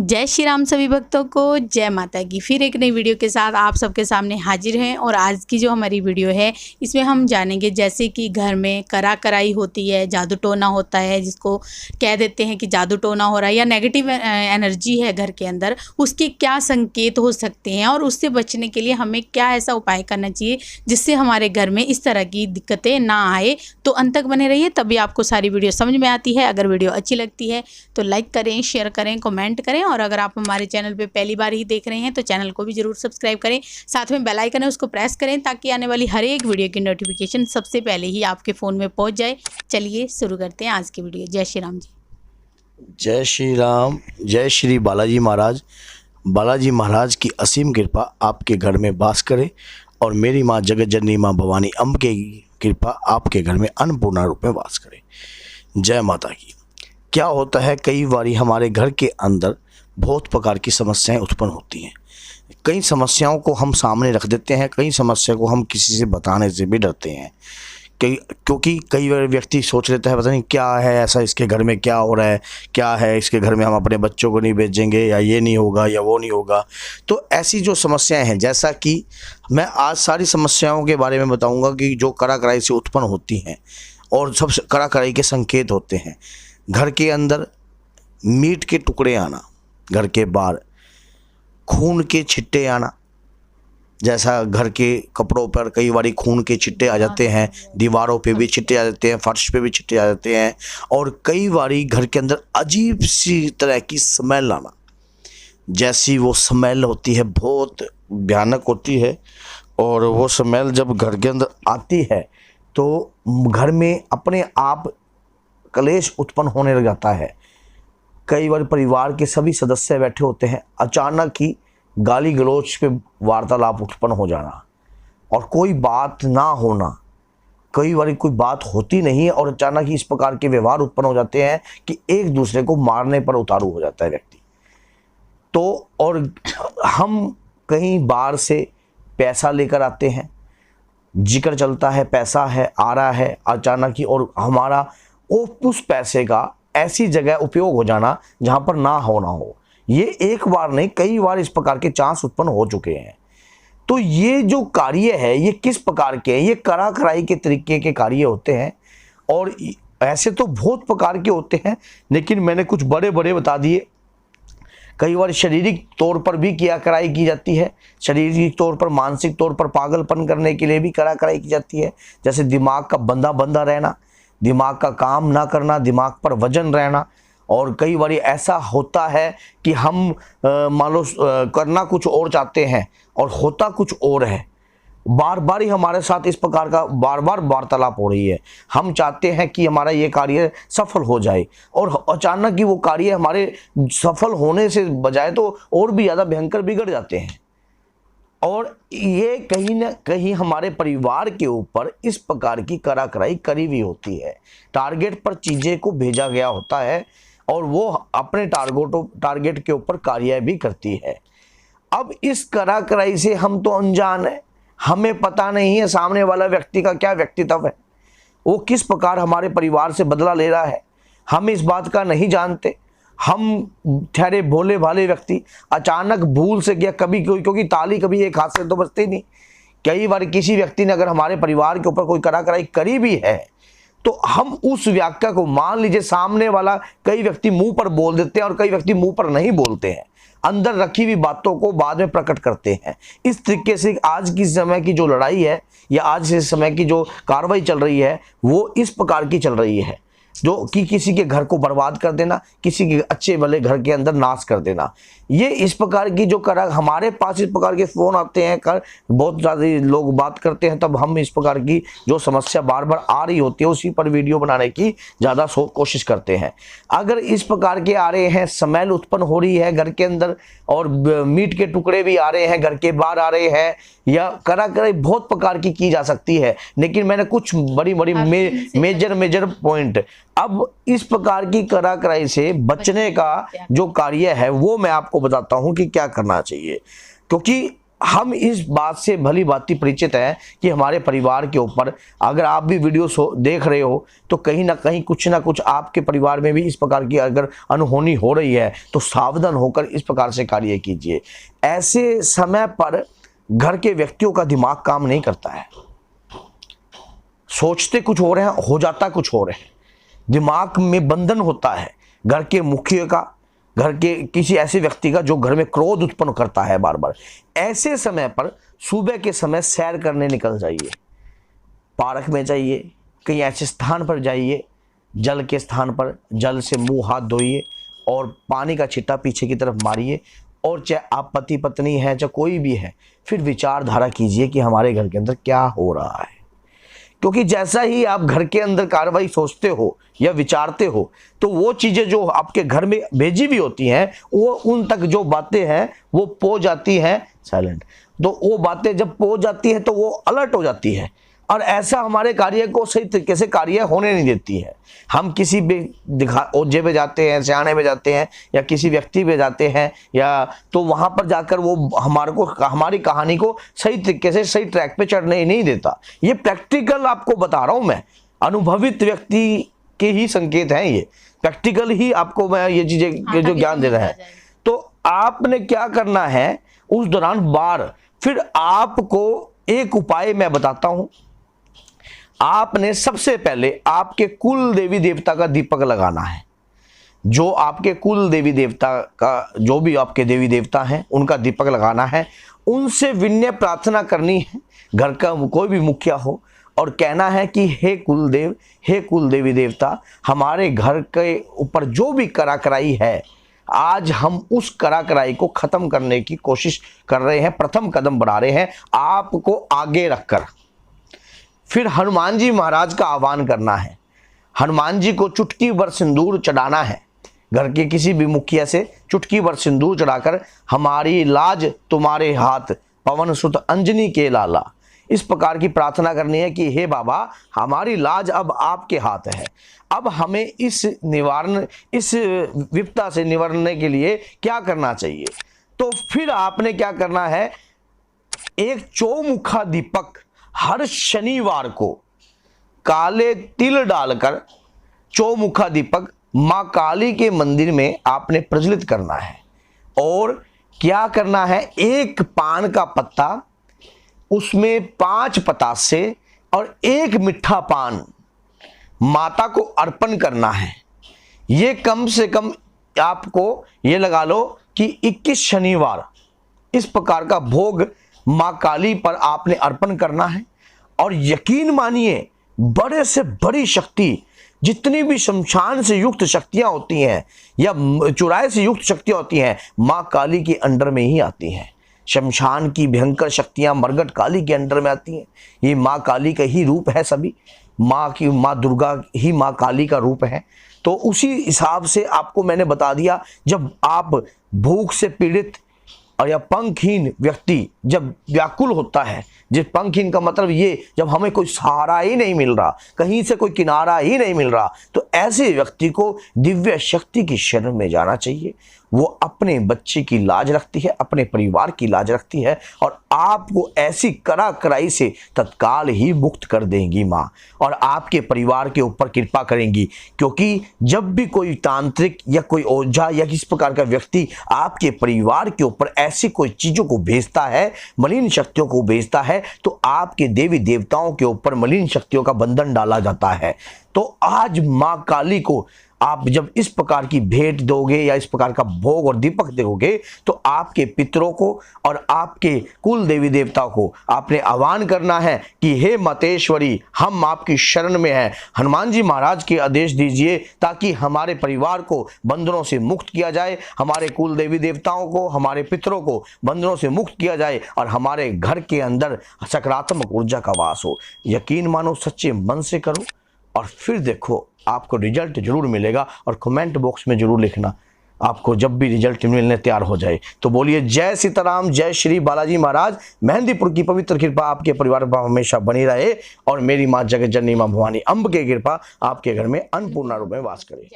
जय श्री राम सभी भक्तों को जय माता की। फिर एक नई वीडियो के साथ आप सबके सामने हाजिर हैं। और आज की जो हमारी वीडियो है इसमें हम जानेंगे जैसे कि घर में करा कराई होती है, जादू टोना होता है, जिसको कह देते हैं कि जादू टोना हो रहा है या नेगेटिव एनर्जी है घर के अंदर, उसके क्या संकेत हो सकते हैं और उससे बचने के लिए हमें क्या ऐसा उपाय करना चाहिए जिससे हमारे घर में इस तरह की दिक्कतें ना आए। तो अंत तक बने रहिए, तभी आपको सारी वीडियो समझ में आती है। अगर वीडियो अच्छी लगती है तो लाइक करें, शेयर करें, कमेंट करें और अगर आप हमारे चैनल पे पहली बार ही देख रहे हैं तो चैनल को भी जरूर सब्सक्राइब करें। साथ में बेल आइकन है उसको प्रेस करें ताकि आने वाली हर एक वीडियो की नोटिफिकेशन सबसे पहले ही आपके फ़ोन में पहुंच जाए। चलिए शुरू करते हैं आज की वीडियो। जय श्री राम जी। जय श्री राम। जय श्री बालाजी महाराज। बालाजी महाराज की असीम कृपा आपके घर में वास करे और मेरी माँ जगत जननी माँ भवानी अम्ब की कृपा आपके घर में अन्नपूर्णा रूप में वास करे। जय माता की। क्या होता है, कई बारी हमारे घर के अंदर बहुत प्रकार की समस्याएं उत्पन्न होती हैं। कई समस्याओं को हम सामने रख देते हैं, कई समस्या को हम किसी से बताने से भी डरते हैं। क्योंकि कई बार व्यक्ति सोच लेता है पता नहीं क्या है ऐसा, इसके घर में क्या हो रहा है, क्या है इसके घर में, हम अपने बच्चों को नहीं भेजेंगे या ये नहीं होगा या वो नहीं होगा। तो ऐसी जो समस्याएं हैं, जैसा कि मैं आज सारी समस्याओं के बारे में बताऊंगा कि जो करा कराई से उत्पन्न होती हैं और सब करा कराई के संकेत होते हैं। घर के अंदर मीट के टुकड़े आना, घर के बाहर खून के छिट्टे आना, जैसा घर के कपड़ों पर कई बारी खून के छिट्टे आ जाते हैं, दीवारों पे भी छिट्टे आ जाते हैं, फर्श पे भी छिट्टे आ जाते हैं। और कई बारी घर के अंदर अजीब सी तरह की स्मेल आना, जैसी वो स्मेल होती है बहुत भयानक होती है। और वो स्मेल जब घर के अंदर आती है तो घर में अपने आप कलेश उत्पन्न होने लग जाता है। कई बार परिवार के सभी सदस्य बैठे होते हैं, अचानक ही गाली गलौज पे वार्तालाप उत्पन्न हो जाना और कोई बात ना होना। कई बार कोई बात होती नहीं है और अचानक ही इस प्रकार के व्यवहार उत्पन्न हो जाते हैं कि एक दूसरे को मारने पर उतारू हो जाता है व्यक्ति। तो और हम कहीं बाहर से पैसा लेकर आते हैं, जिक्र चलता है पैसा है आ रहा है अचानक ही, और हमारा उस पैसे का ऐसी जगह उपयोग हो जाना जहां पर ना हो। ये एक बार नहीं, कई बार इस प्रकार के चांस उत्पन्न हो चुके हैं। तो ये जो कार्य है ये किस प्रकार के हैं? ये करा कराई के तरीके के कार्य होते हैं और ऐसे तो बहुत प्रकार के होते हैं, लेकिन मैंने कुछ बड़े बड़े बता दिए। कई बार शारीरिक तौर पर भी किया कराई की जाती है, शारीरिक तौर पर, मानसिक तौर पर पागलपन करने के लिए भी करा कराई की जाती है। जैसे दिमाग का बंधा बंधा रहना, दिमाग का काम ना करना, दिमाग पर वजन रहना। और कई बार ऐसा होता है कि हम मान लो करना कुछ और चाहते हैं और होता कुछ और है। बार बार ही हमारे साथ इस प्रकार का बार बार वार्तालाप हो रही है। हम चाहते हैं कि हमारा ये कार्य सफल हो जाए और अचानक ही वो कार्य हमारे सफल होने से बजाय तो और भी ज़्यादा भयंकर बिगड़ जाते हैं। और ये कहीं ना कहीं हमारे परिवार के ऊपर इस प्रकार की करा कराई करी हुई होती है। टारगेट पर चीज़ें को भेजा गया होता है और वो अपने टारगेट के ऊपर कार्य भी करती है। अब इस करा कराई से हम तो अनजान है, हमें पता नहीं है सामने वाला व्यक्ति का क्या व्यक्तित्व है, वो किस प्रकार हमारे परिवार से बदला ले रहा है, हम इस बात का नहीं जानते। हम ठहरे भोले भाले व्यक्ति अचानक भूल से गया कभी कोई, क्योंकि ताली कभी एक हाथ से तो बजती नहीं। कई बार किसी व्यक्ति ने अगर हमारे परिवार के ऊपर कोई करा कराई करी भी है तो हम उस व्याख्या को, मान लीजिए सामने वाला, कई व्यक्ति मुंह पर बोल देते हैं और कई व्यक्ति मुंह पर नहीं बोलते हैं, अंदर रखी हुई बातों को बाद में प्रकट करते हैं। इस तरीके से आज की समय की जो लड़ाई है या आज के समय की जो कार्रवाई चल रही है वो इस प्रकार की चल रही है, जो कि किसी के घर को बर्बाद कर देना, किसी के अच्छे भले घर के अंदर नाश कर देना। ये इस प्रकार की जो करा, हमारे पास इस प्रकार के फ़ोन आते हैं, बहुत ज़्यादा लोग बात करते हैं, तब हम इस प्रकार की जो समस्या बार बार आ रही होती है उसी पर वीडियो बनाने की ज़्यादा कोशिश करते हैं। अगर इस प्रकार के आ रहे हैं, स्मेल उत्पन्न हो रही है घर के अंदर और मीट के टुकड़े भी आ रहे हैं, घर के बाहर आ रहे हैं, या करा कराई बहुत प्रकार की जा सकती है, लेकिन मैंने कुछ बड़ी बड़ी मेजर पॉइंट, अब इस प्रकार की करा कराई से बचने का जो कार्य है वो मैं आपको बताता हूं कि क्या करना चाहिए। क्योंकि हम इस बात से भली भांति परिचित हैं कि हमारे परिवार के ऊपर, अगर आप भी वीडियो देख रहे हो तो कहीं ना कुछ आपके परिवार में भी इस प्रकार की अगर अनहोनी हो रही है तो सावधान होकर इस प्रकार से कार्य कीजिए। ऐसे समय पर घर के व्यक्तियों का दिमाग काम नहीं करता है, सोचते कुछ हो रहे हैं, हो जाता कुछ हो रहे हैं, दिमाग में बंधन होता है घर के मुखिया का, घर के किसी ऐसे व्यक्ति का जो घर में क्रोध उत्पन्न करता है बार बार। ऐसे समय पर सुबह के समय सैर करने निकल जाइए, पार्क में जाइए, कहीं ऐसे स्थान पर जाइए, जल के स्थान पर जल से मुंह हाथ धोइए और पानी का छिट्टा पीछे की तरफ मारिए। और चाहे आप पति पत्नी हैं, चाहे कोई भी है, फिर विचारधारा कीजिए कि हमारे घर के अंदर क्या हो रहा है। क्योंकि जैसा ही आप घर के अंदर कार्रवाई सोचते हो या विचारते हो तो वो चीज़ें जो आपके घर में भेजी भी होती हैं वो उन तक जो बातें हैं वो पहुंच जाती हैं साइलेंट। तो वो बातें जब पहुंच जाती है तो वो अलर्ट हो जाती है और ऐसा हमारे कार्य को सही तरीके से कार्य होने नहीं देती है। हम किसी भी ओझे पे जाते हैं, सियाने पे जाते हैं या किसी व्यक्ति पे जाते हैं या तो वहाँ पर जाकर वो हमारी कहानी को सही तरीके से सही ट्रैक पे चढ़ने ही नहीं देता। ये प्रैक्टिकल आपको बता रहा हूँ मैं, अनुभवित व्यक्ति के ही संकेत हैं, ये प्रैक्टिकल ही आपको मैं ये चीज़ें जो ज्ञान दे रहे हैं। तो आपने क्या करना है उस दौरान बार, फिर आपको एक उपाय मैं बताता हूं। आपने सबसे पहले आपके कुल देवी देवता का दीपक लगाना है। जो आपके कुल देवी देवता का, जो भी आपके देवी देवता हैं उनका दीपक लगाना है, उनसे विनय प्रार्थना करनी है, घर का कोई भी मुखिया हो, और कहना है कि हे कुलदेव, हे कुल देवी देवता, हमारे घर के ऊपर जो भी कराकराई है आज हम उस कराकराई को खत्म करने की कोशिश कर रहे हैं, प्रथम कदम बढ़ा रहे हैं आपको आगे रखकर। फिर हनुमान जी महाराज का आह्वान करना है, हनुमान जी को चुटकी भर सिंदूर चढ़ाना है, घर के किसी भी मुखिया से चुटकी भर सिंदूर चढ़ाकर हमारी लाज तुम्हारे हाथ पवन सुत अंजनी के लाला, इस प्रकार की प्रार्थना करनी है कि हे बाबा हमारी लाज अब आपके हाथ है, अब हमें इस विपदा से निवारने के लिए क्या करना चाहिए। तो फिर आपने क्या करना है, एक चौमुखा दीपक हर शनिवार को काले तिल डालकर चौमुखा दीपक मां काली के मंदिर में आपने प्रज्वलित करना है। और क्या करना है, एक पान का पत्ता, उसमें 5 पतासे और 1 मीठा पान माता को अर्पण करना है। ये कम से कम आपको ये लगा लो कि 21 शनिवार इस प्रकार का भोग मां काली पर आपने अर्पण करना है। और यकीन मानिए बड़े से बड़ी शक्ति, जितनी भी शमशान से युक्त शक्तियां होती हैं या चुराए से युक्त शक्तियां होती हैं, मां काली के अंडर में ही आती हैं। शमशान की भयंकर शक्तियां मरगट काली के अंडर में आती हैं। ये मां काली का ही रूप है, सभी मां दुर्गा ही मां काली का रूप है। तो उसी हिसाब से आपको मैंने बता दिया, जब आप भूख से पीड़ित और या पंखहीन व्यक्ति जब व्याकुल होता है, जिस पंखहीन का मतलब ये जब हमें कोई सहारा ही नहीं मिल रहा, कहीं से कोई किनारा ही नहीं मिल रहा, तो ऐसे व्यक्ति को दिव्य शक्ति की शरण में जाना चाहिए। वो अपने बच्चे की लाज रखती है, अपने परिवार की लाज रखती है और आपको ऐसी कराकराई से तत्काल ही मुक्त कर देंगी माँ, और आपके परिवार के ऊपर कृपा करेंगी। क्योंकि जब भी कोई तांत्रिक या कोई ओझा या किस प्रकार का व्यक्ति आपके परिवार के ऊपर ऐसी कोई चीज़ों को भेजता है, मलिन शक्तियों को भेजता है, तो आपके देवी देवताओं के ऊपर मलिन शक्तियों का बंधन डाला जाता है। तो आज माँ काली को आप जब इस प्रकार की भेंट दोगे या इस प्रकार का भोग और दीपक दोगे, तो आपके पितरों को और आपके कुल देवी देवता को आपने आह्वान करना है कि हे मातेश्वरी, हम आपकी शरण में हैं। हनुमान जी महाराज के आदेश दीजिए ताकि हमारे परिवार को बंधनों से मुक्त किया जाए, हमारे कुल देवी देवताओं को, हमारे पितरों को बंधनों से मुक्त किया जाए और हमारे घर के अंदर सकारात्मक ऊर्जा का वास हो। यकीन मानो, सच्चे मन से करो और फिर देखो आपको रिजल्ट जरूर मिलेगा। और कमेंट बॉक्स में जरूर लिखना आपको जब भी रिजल्ट मिलने तैयार हो जाए। तो बोलिए जय सीताराम, जय श्री बालाजी महाराज। मेहंदीपुर की पवित्र कृपा आपके परिवार पर हमेशा बनी रहे और मेरी माँ जगत जननी माँ भवानी अम्ब की कृपा आपके घर में अन्नपूर्णा रूप में वास करे।